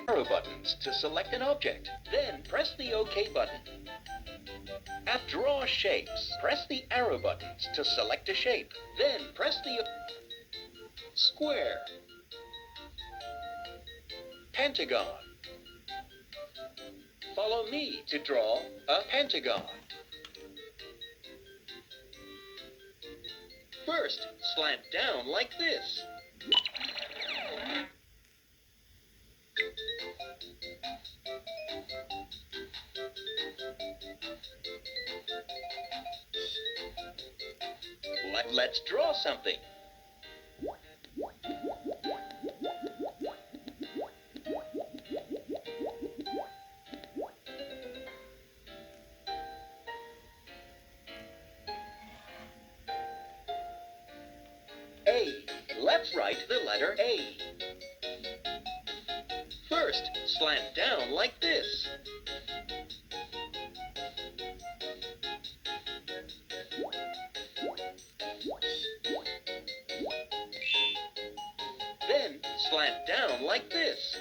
arrow buttons to select an object. Then press the OK button. At Draw Shapes, press the arrow buttons to select a shape. Then press the square, pentagon. Follow me to draw a pentagon. First, slant down like this. Let's draw something. A. Let's write the letter A. First, slant down like this. Then, slant down like this.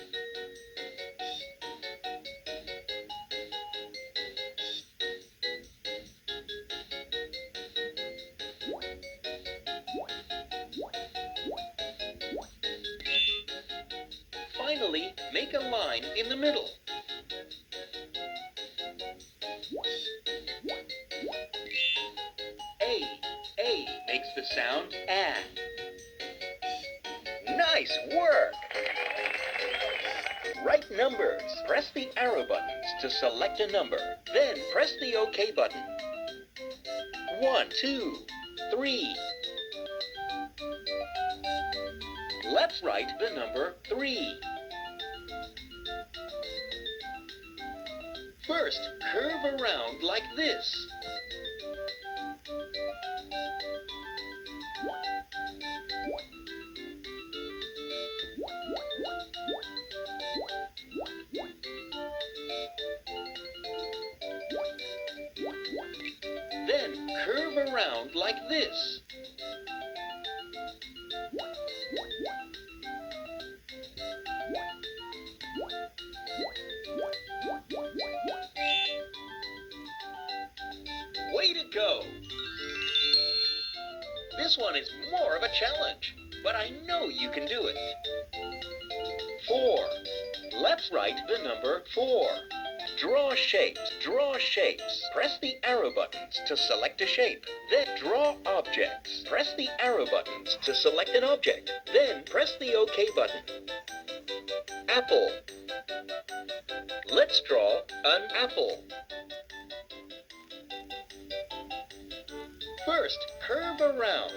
Finally, make a line in the middle. A makes the sound A. Nice work! Write numbers. Press the arrow buttons to select a number. Then press the OK button. 1, 2, 3. Let's write the number 3. First, curve around like this. Then, curve around like this. Way to go! This one is more of a challenge, but I know you can do it. 4. Let's write the number 4. Draw shapes. Draw shapes. Press the arrow buttons to select a shape. Then draw objects. Press the arrow buttons to select an object. Then press the OK button. Apple. Let's draw an apple. First, curve around.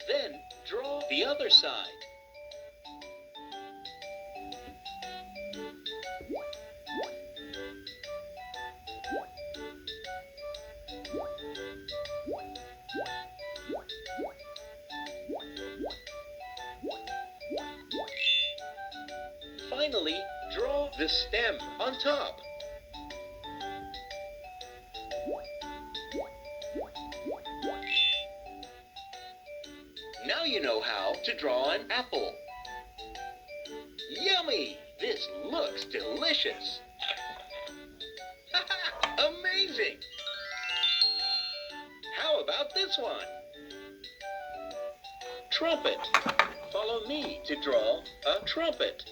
Then, draw the other side. Finally, draw the stem on top. Now you know how to draw an apple. Yummy! This looks delicious. Amazing! How about this one? Trumpet. Follow me to draw a trumpet.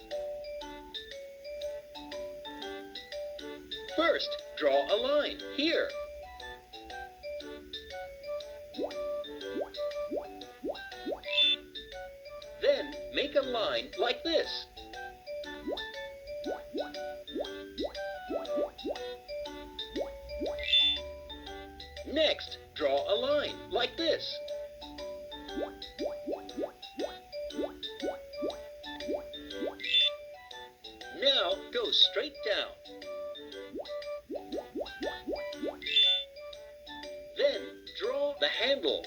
First, draw a line here. Then, make a line like this. Next, draw a line like this. Now, go straight down. Then, draw the handle.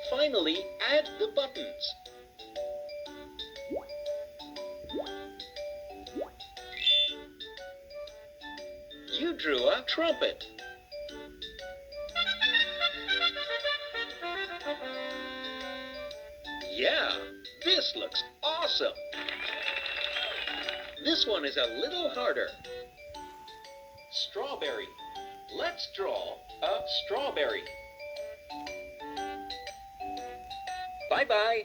Finally, Add the buttons. You drew a trumpet. Yeah, this looks awesome. This one is a little harder. Strawberry. Let's draw a strawberry. Bye-bye.